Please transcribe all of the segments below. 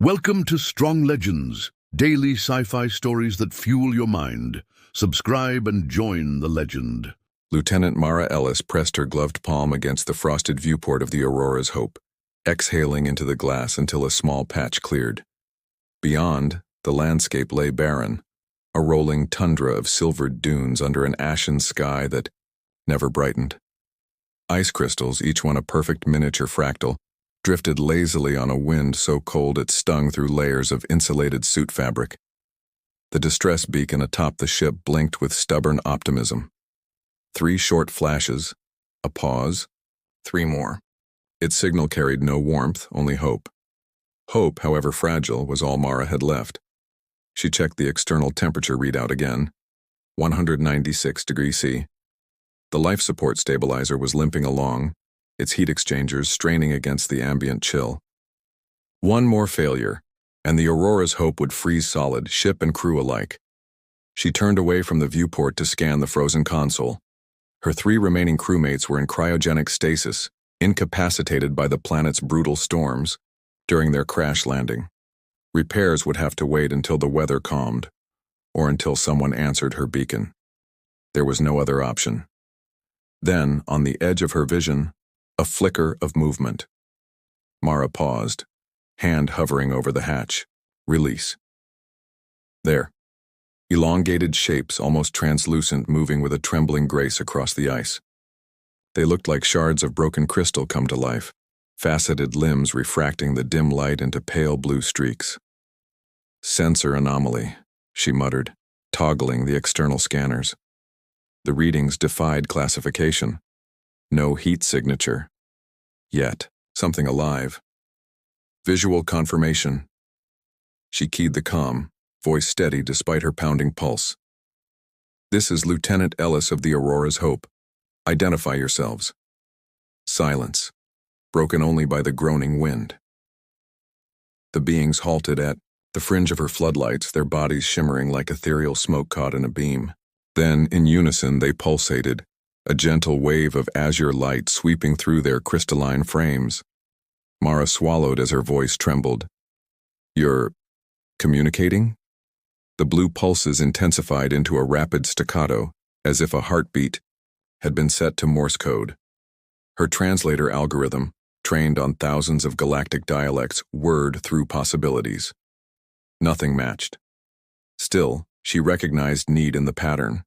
Welcome to Strong Legends, daily sci-fi stories that fuel your mind. Subscribe and join the legend. Lieutenant Mara Ellis pressed her gloved palm against the frosted viewport of the Aurora's Hope, exhaling into the glass until a small patch cleared. Beyond, the landscape lay barren, a rolling tundra of silvered dunes under an ashen sky that never brightened. Ice crystals, each one a perfect miniature fractal, drifted lazily on a wind so cold it stung through layers of insulated suit fabric. The distress beacon atop the ship blinked with stubborn optimism. 3 short flashes, a pause, 3 more. Its signal carried no warmth, only hope. Hope, however fragile, was all Mara had left. She checked the external temperature readout again, 196 degrees C. The life support stabilizer was limping along, its heat exchangers straining against the ambient chill. One more failure, and the Aurora's Hope would freeze solid, ship and crew alike. She turned away from the viewport to scan the frozen console. Her 3 remaining crewmates were in cryogenic stasis, incapacitated by the planet's brutal storms, during their crash landing. Repairs would have to wait until the weather calmed, or until someone answered her beacon. There was no other option. Then, on the edge of her vision, a flicker of movement. Mara paused, hand hovering over the hatch. Release. There. Elongated shapes, almost translucent, moving with a trembling grace across the ice. They looked like shards of broken crystal come to life, faceted limbs refracting the dim light into pale blue streaks. Sensor anomaly, she muttered, toggling the external scanners. The readings defied classification. No heat signature. Yet, something alive. Visual confirmation. She keyed the comm, voice steady despite her pounding pulse. This is Lieutenant Ellis of the Aurora's Hope. Identify yourselves. Silence, broken only by the groaning wind. The beings halted at the fringe of her floodlights, their bodies shimmering like ethereal smoke caught in a beam. Then, in unison, they pulsated, a gentle wave of azure light sweeping through their crystalline frames. Mara swallowed as her voice trembled. You're communicating? The blue pulses intensified into a rapid staccato, as if a heartbeat had been set to Morse code. Her translator algorithm, trained on thousands of galactic dialects, whirred through possibilities. Nothing matched. Still, she recognized need in the pattern,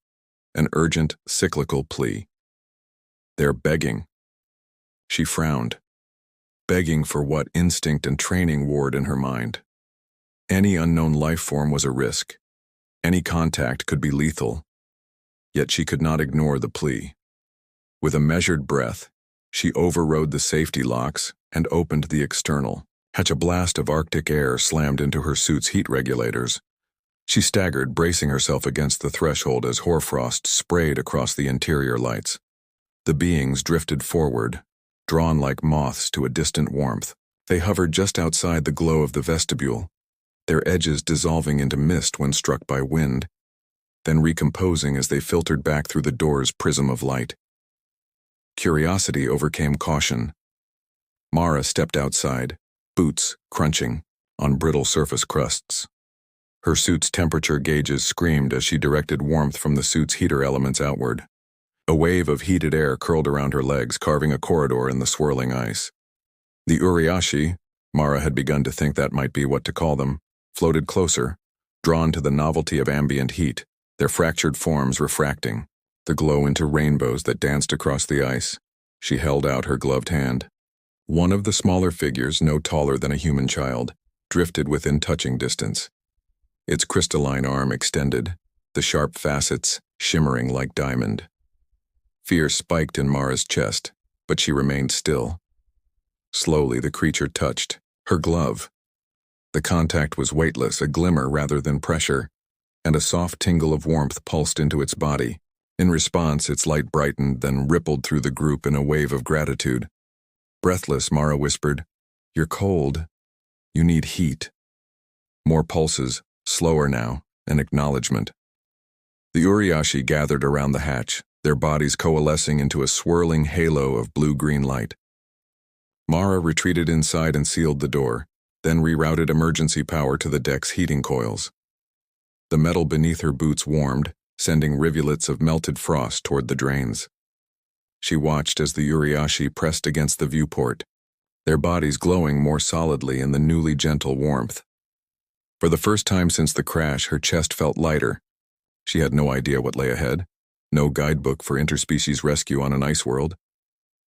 an urgent, cyclical plea. They're begging. She frowned, begging for what instinct and training warred in her mind. Any unknown life form was a risk. Any contact could be lethal. Yet she could not ignore the plea. With a measured breath, she overrode the safety locks and opened the external hatch. A blast of Arctic air slammed into her suit's heat regulators. She staggered, bracing herself against the threshold as hoarfrost sprayed across the interior lights. The beings drifted forward, drawn like moths to a distant warmth. They hovered just outside the glow of the vestibule, their edges dissolving into mist when struck by wind, then recomposing as they filtered back through the door's prism of light. Curiosity overcame caution. Mara stepped outside, boots crunching on brittle surface crusts. Her suit's temperature gauges screamed as she directed warmth from the suit's heater elements outward. A wave of heated air curled around her legs, carving a corridor in the swirling ice. The Uriashi, Mara had begun to think that might be what to call them, floated closer, drawn to the novelty of ambient heat, their fractured forms refracting, the glow into rainbows that danced across the ice. She held out her gloved hand. One of the smaller figures, no taller than a human child, drifted within touching distance. Its crystalline arm extended, the sharp facets shimmering like diamond. Fear spiked in Mara's chest, but she remained still. Slowly the creature touched her glove. The contact was weightless, a glimmer rather than pressure, and a soft tingle of warmth pulsed into its body. In response, its light brightened, then rippled through the group in a wave of gratitude. Breathless, Mara whispered, "You're cold. You need heat." More pulses, slower now, an acknowledgement. The Uriashi gathered around the hatch, their bodies coalescing into a swirling halo of blue-green light. Mara retreated inside and sealed the door, then rerouted emergency power to the deck's heating coils. The metal beneath her boots warmed, sending rivulets of melted frost toward the drains. She watched as the Uriashi pressed against the viewport, their bodies glowing more solidly in the newly gentle warmth. For the first time since the crash, her chest felt lighter. She had no idea what lay ahead, no guidebook for interspecies rescue on an ice world.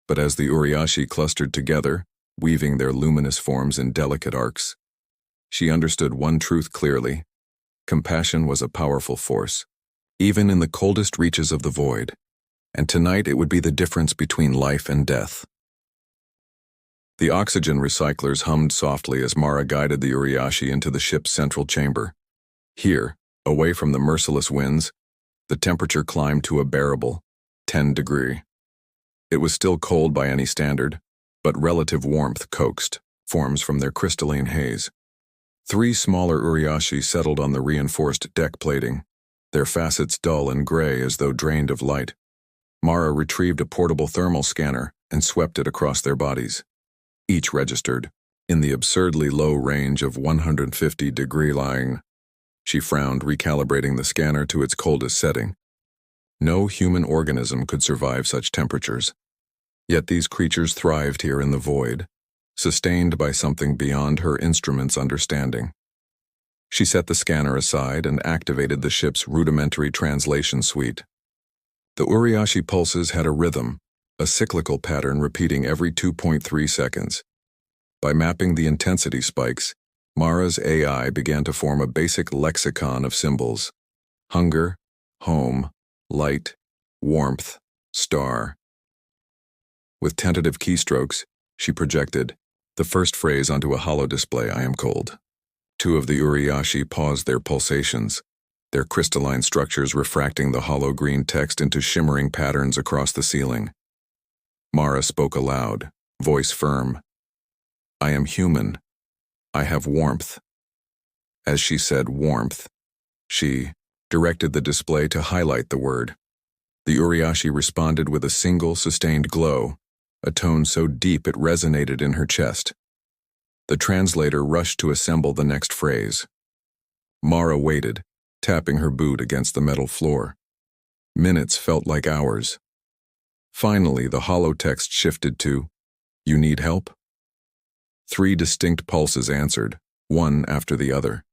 But as the Uriashi clustered together, weaving their luminous forms in delicate arcs, she understood one truth clearly. Compassion was a powerful force, even in the coldest reaches of the void, and tonight it would be the difference between life and death. The oxygen recyclers hummed softly as Mara guided the Uriashi into the ship's central chamber. Here, away from the merciless winds, the temperature climbed to a bearable 10 degrees. It was still cold by any standard, but relative warmth coaxed forms from their crystalline haze. 3 smaller Uriashi settled on the reinforced deck plating, their facets dull and gray as though drained of light. Mara retrieved a portable thermal scanner and swept it across their bodies. Each registered, in the absurdly low range of 150 degree lying. She frowned, recalibrating the scanner to its coldest setting. No human organism could survive such temperatures. Yet these creatures thrived here in the void, sustained by something beyond her instrument's understanding. She set the scanner aside and activated the ship's rudimentary translation suite. The Uriashi pulses had a rhythm, a cyclical pattern repeating every 2.3 seconds. By mapping the intensity spikes, Mara's AI began to form a basic lexicon of symbols: hunger, home, light, warmth, star. With tentative keystrokes, she projected the first phrase onto a hollow display: I am cold. 2 of the Uriashi paused their pulsations, their crystalline structures refracting the hollow green text into shimmering patterns across the ceiling. Mara spoke aloud, voice firm. I am human. I have warmth. As she said warmth, she directed the display to highlight the word. The Uriashi responded with a single sustained glow, a tone so deep it resonated in her chest. The translator rushed to assemble the next phrase. Mara waited, tapping her boot against the metal floor. Minutes felt like hours. Finally, the hollow text shifted to, You need help? 3 distinct pulses answered, one after the other.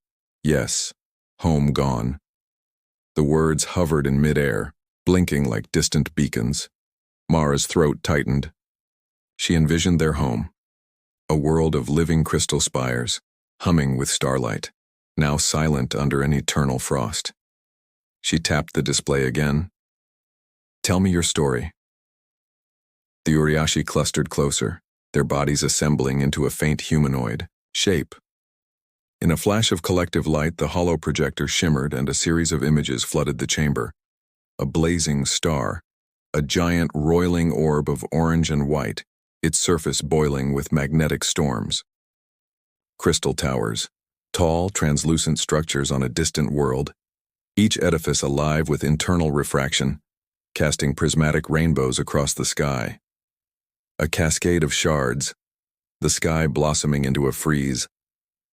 Yes, home gone. The words hovered in midair, blinking like distant beacons. Mara's throat tightened. She envisioned their home, a world of living crystal spires, humming with starlight, now silent under an eternal frost. She tapped the display again. Tell me your story. The Uriashi clustered closer, their bodies assembling into a faint humanoid shape. In a flash of collective light, the hollow projector shimmered and a series of images flooded the chamber. A blazing star, a giant roiling orb of orange and white, its surface boiling with magnetic storms. Crystal towers, tall, translucent structures on a distant world, each edifice alive with internal refraction, casting prismatic rainbows across the sky. A cascade of shards, the sky blossoming into a frieze,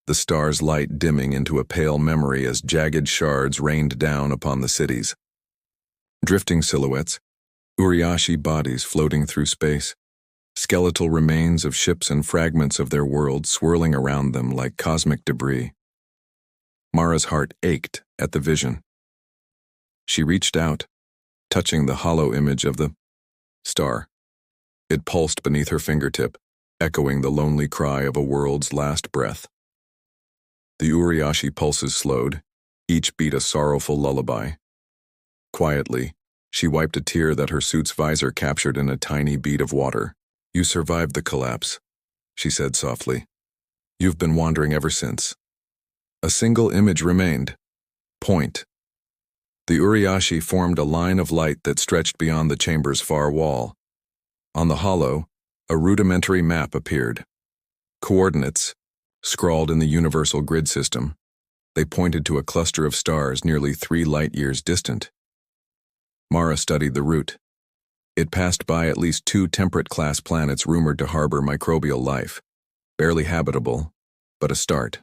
the star's light dimming into a pale memory as jagged shards rained down upon the cities. Drifting silhouettes, Uriashi bodies floating through space, skeletal remains of ships and fragments of their world swirling around them like cosmic debris. Mara's heart ached at the vision. She reached out, touching the hollow image of the star. It pulsed beneath her fingertip, echoing the lonely cry of a world's last breath. The Uriashi pulses slowed, each beat a sorrowful lullaby. Quietly, she wiped a tear that her suit's visor captured in a tiny bead of water. You survived the collapse, she said softly. You've been wandering ever since. A single image remained. Point. The Uriashi formed a line of light that stretched beyond the chamber's far wall. On the hollow, a rudimentary map appeared. Coordinates, scrawled in the universal grid system, they pointed to a cluster of stars nearly 3 light-years distant. Mara studied the route. It passed by at least 2 temperate-class planets rumored to harbor microbial life, barely habitable, but a start.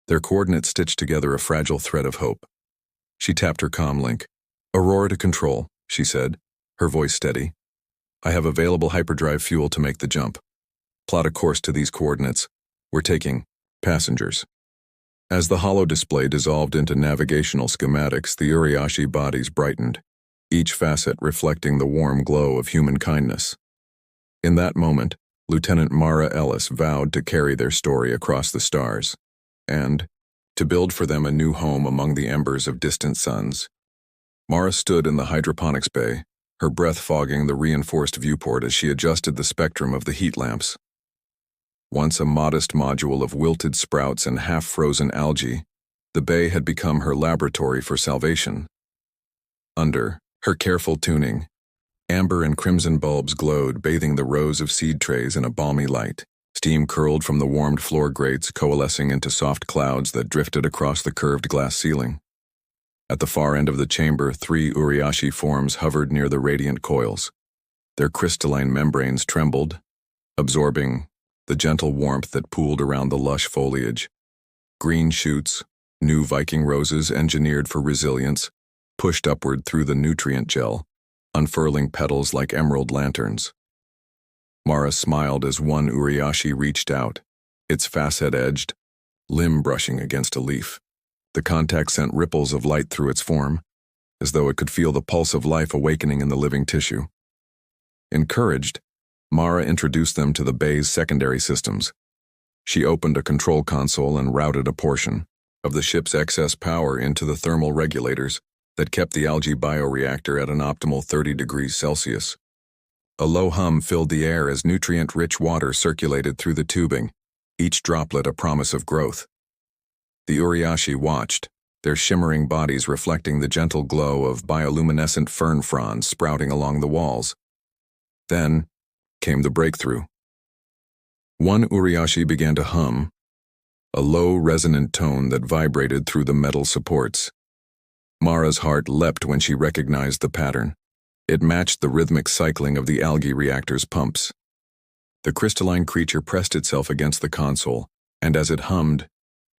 Their coordinates stitched together a fragile thread of hope. She tapped her comm link. "Aurora to control," she said, her voice steady. "I have available hyperdrive fuel to make the jump. Plot a course to these coordinates. We're taking passengers." As the holo display dissolved into navigational schematics, the Uriashi bodies brightened, each facet reflecting the warm glow of human kindness. In that moment, Lieutenant Mara Ellis vowed to carry their story across the stars, and to build for them a new home among the embers of distant suns. Mara stood in the hydroponics bay, her breath fogging the reinforced viewport as she adjusted the spectrum of the heat lamps. Once a modest module of wilted sprouts and half-frozen algae, the bay had become her laboratory for salvation. Under her careful tuning, amber and crimson bulbs glowed, bathing the rows of seed trays in a balmy light. Steam curled from the warmed floor grates, coalescing into soft clouds that drifted across the curved glass ceiling. At the far end of the chamber, 3 Uriashi forms hovered near the radiant coils. Their crystalline membranes trembled, absorbing the gentle warmth that pooled around the lush foliage. Green shoots, new Viking roses engineered for resilience, pushed upward through the nutrient gel, unfurling petals like emerald lanterns. Mara smiled as one Uriashi reached out, its facet-edged limb brushing against a leaf. The contact sent ripples of light through its form, as though it could feel the pulse of life awakening in the living tissue. Encouraged, Mara introduced them to the bay's secondary systems. She opened a control console and routed a portion of the ship's excess power into the thermal regulators that kept the algae bioreactor at an optimal 30 degrees Celsius. A low hum filled the air as nutrient-rich water circulated through the tubing, each droplet a promise of growth. The Uriashi watched, their shimmering bodies reflecting the gentle glow of bioluminescent fern fronds sprouting along the walls. Then came the breakthrough. One Uriashi began to hum, a low, resonant tone that vibrated through the metal supports. Mara's heart leapt when she recognized the pattern. It matched the rhythmic cycling of the algae reactor's pumps. The crystalline creature pressed itself against the console, and as it hummed,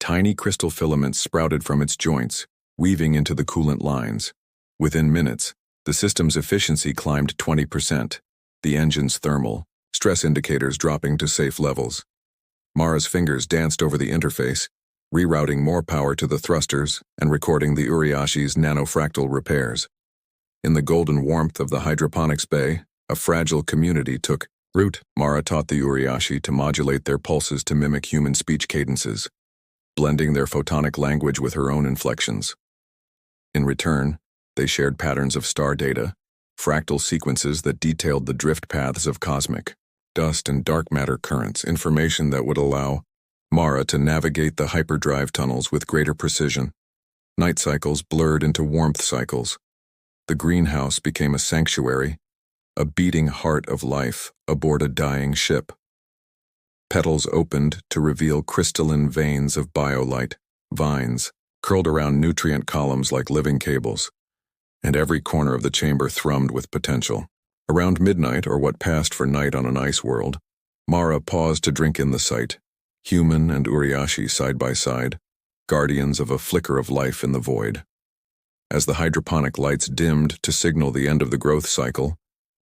tiny crystal filaments sprouted from its joints, weaving into the coolant lines. Within minutes, the system's efficiency climbed 20%, the engine's thermal, stress indicators dropping to safe levels. Mara's fingers danced over the interface, rerouting more power to the thrusters and recording the Uriashi's nanofractal repairs. In the golden warmth of the hydroponics bay, a fragile community took root. Mara taught the Uriashi to modulate their pulses to mimic human speech cadences, blending their photonic language with her own inflections. In return, they shared patterns of star data, fractal sequences that detailed the drift paths of cosmic, dust and dark matter currents, information that would allow Mara to navigate the hyperdrive tunnels with greater precision. Night cycles blurred into warmth cycles. The greenhouse became a sanctuary, a beating heart of life aboard a dying ship. Petals opened to reveal crystalline veins of biolight, vines, curled around nutrient columns like living cables, and every corner of the chamber thrummed with potential. Around midnight, or what passed for night on an ice world, Mara paused to drink in the sight, human and Uriashi side by side, guardians of a flicker of life in the void. As the hydroponic lights dimmed to signal the end of the growth cycle,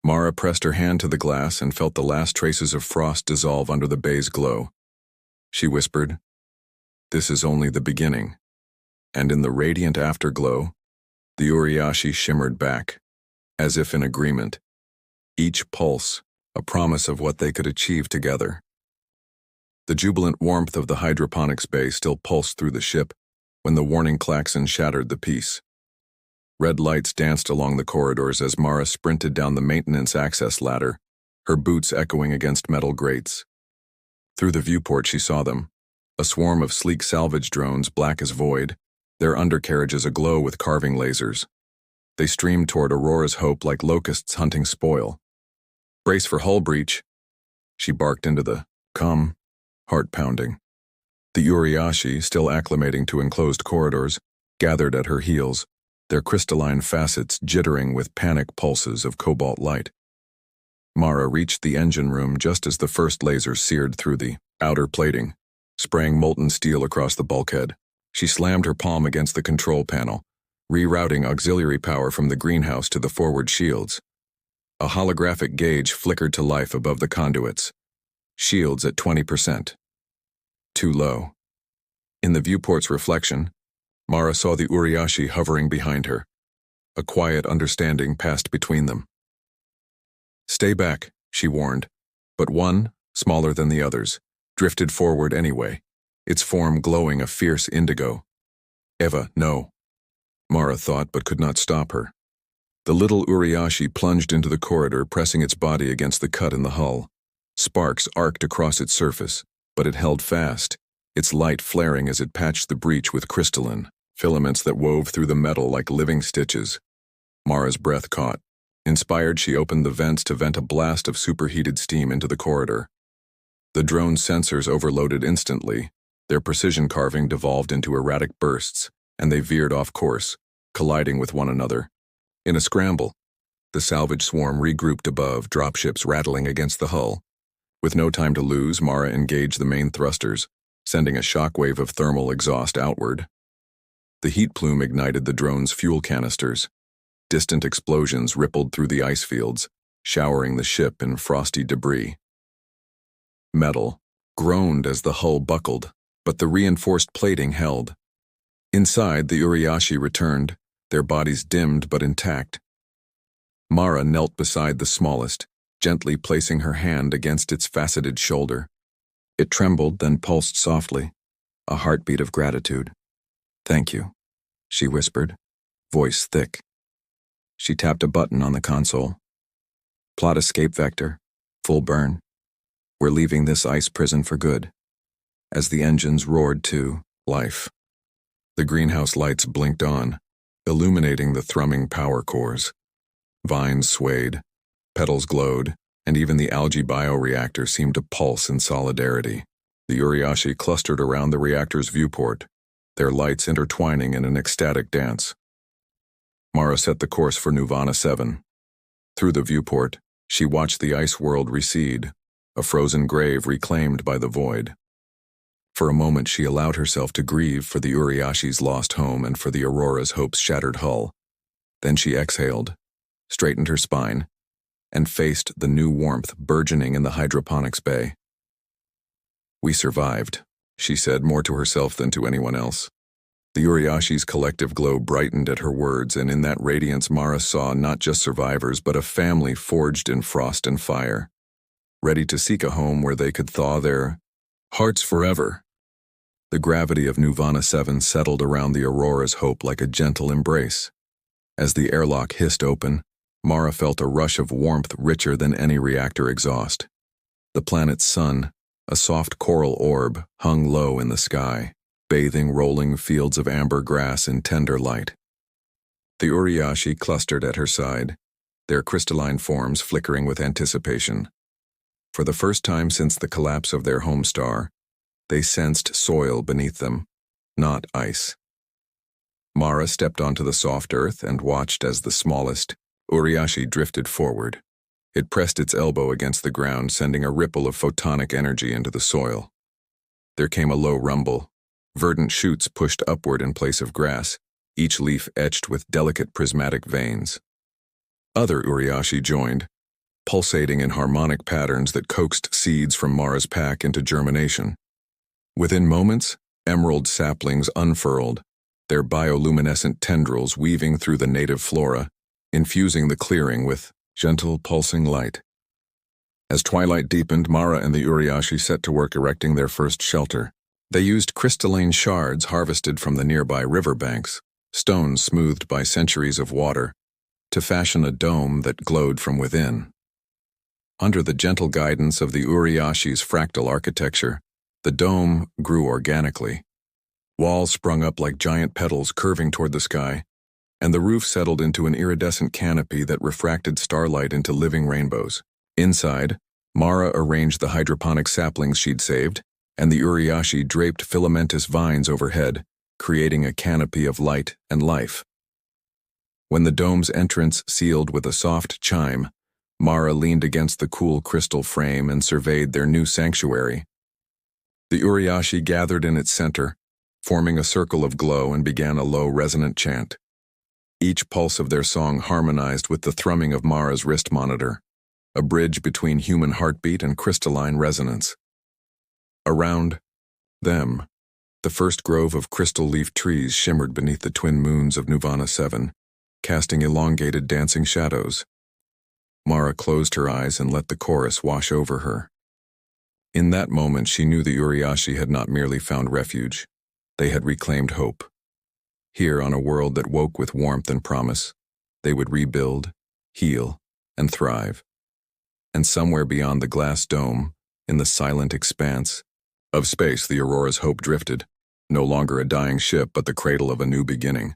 Mara pressed her hand to the glass and felt the last traces of frost dissolve under the bay's glow. She whispered, "This is only the beginning." And in the radiant afterglow, the Uriashi shimmered back, as if in agreement, each pulse a promise of what they could achieve together. The jubilant warmth of the hydroponics bay still pulsed through the ship when the warning klaxon shattered the peace. Red lights danced along the corridors as Mara sprinted down the maintenance access ladder, her boots echoing against metal grates. Through the viewport she saw them, a swarm of sleek salvage drones black as void, their undercarriages aglow with carving lasers. They streamed toward Aurora's Hope like locusts hunting spoil. "Brace for hull breach," she barked into the comm, heart pounding. The Uriashi, still acclimating to enclosed corridors, gathered at her heels, their crystalline facets jittering with panic pulses of cobalt light. Mara reached the engine room just as the first laser seared through the outer plating. spraying molten steel across the bulkhead. She slammed her palm against the control panel, rerouting auxiliary power from the greenhouse to the forward shields. A holographic gauge flickered to life above the conduits. Shields at 20%. Too low. In the viewport's reflection, Mara saw the Uriashi hovering behind her. A quiet understanding passed between them. "Stay back," she warned, but one, smaller than the others, drifted forward anyway, its form glowing a fierce indigo. "Eva, no," Mara thought but could not stop her. The little Uriashi plunged into the corridor, pressing its body against the cut in the hull. Sparks arced across its surface, but it held fast, its light flaring as it patched the breach with crystalline filaments that wove through the metal like living stitches. Mara's breath caught. Inspired, she opened the vents to vent a blast of superheated steam into the corridor. The drone's sensors overloaded instantly. Their precision carving devolved into erratic bursts, and they veered off course, colliding with one another. In a scramble, the salvage swarm regrouped above, dropships rattling against the hull. With no time to lose, Mara engaged the main thrusters, sending a shockwave of thermal exhaust outward. The heat plume ignited the drone's fuel canisters. Distant explosions rippled through the ice fields, showering the ship in frosty debris. Metal groaned as the hull buckled, but the reinforced plating held. Inside, the Uriashi returned, their bodies dimmed but intact. Mara knelt beside the smallest, gently placing her hand against its faceted shoulder. It trembled, then pulsed softly, a heartbeat of gratitude. "Thank you," she whispered, voice thick. She tapped a button on the console. "Plot escape vector, full burn. We're leaving this ice prison for good." As the engines roared to life, the greenhouse lights blinked on, illuminating the thrumming power cores. Vines swayed, petals glowed, and even the algae bioreactor seemed to pulse in solidarity. The Uriashi clustered around the reactor's viewport, their lights intertwining in an ecstatic dance. Mara set the course for Nirvana 7. Through the viewport, she watched the ice world recede, a frozen grave reclaimed by the void. For a moment she allowed herself to grieve for the Uriashi's lost home and for the Aurora's Hope's shattered hull. Then she exhaled, straightened her spine, and faced the new warmth burgeoning in the hydroponics bay. "We survived," she said, more to herself than to anyone else. The Uriashi's collective glow brightened at her words, and in that radiance Mara saw not just survivors but a family forged in frost and fire, ready to seek a home where they could thaw their hearts forever. The gravity of Nirvana 7 settled around the Aurora's Hope like a gentle embrace. As the airlock hissed open, Mara felt a rush of warmth richer than any reactor exhaust. The planet's sun, a soft coral orb, hung low in the sky, bathing rolling fields of amber grass in tender light. The Uriashi clustered at her side, their crystalline forms flickering with anticipation. For the first time since the collapse of their home star, they sensed soil beneath them, not ice. Mara stepped onto the soft earth and watched as the smallest, Uriashi, drifted forward. It pressed its elbow against the ground, sending a ripple of photonic energy into the soil. There came a low rumble. Verdant shoots pushed upward in place of grass, each leaf etched with delicate prismatic veins. Other Uriashi joined, pulsating in harmonic patterns that coaxed seeds from Mara's pack into germination. Within moments, emerald saplings unfurled, their bioluminescent tendrils weaving through the native flora, infusing the clearing with gentle, pulsing light. As twilight deepened, Mara and the Uriashi set to work erecting their first shelter. They used crystalline shards harvested from the nearby riverbanks, stones smoothed by centuries of water, to fashion a dome that glowed from within. Under the gentle guidance of the Uriashi's fractal architecture, the dome grew organically. Walls sprung up like giant petals curving toward the sky, and the roof settled into an iridescent canopy that refracted starlight into living rainbows. Inside, Mara arranged the hydroponic saplings she'd saved, and the Uriashi draped filamentous vines overhead, creating a canopy of light and life. When the dome's entrance sealed with a soft chime, Mara leaned against the cool crystal frame and surveyed their new sanctuary. The Uriashi gathered in its center, forming a circle of glow, and began a low, resonant chant. Each pulse of their song harmonized with the thrumming of Mara's wrist monitor, a bridge between human heartbeat and crystalline resonance. Around them, the first grove of crystal-leaf trees shimmered beneath the twin moons of Nirvana 7, casting elongated dancing shadows. Mara closed her eyes and let the chorus wash over her. In that moment, she knew the Uriashi had not merely found refuge. They had reclaimed hope. Here, on a world that woke with warmth and promise, they would rebuild, heal, and thrive. And somewhere beyond the glass dome, in the silent expanse of space, the Aurora's hope drifted, no longer a dying ship but the cradle of a new beginning.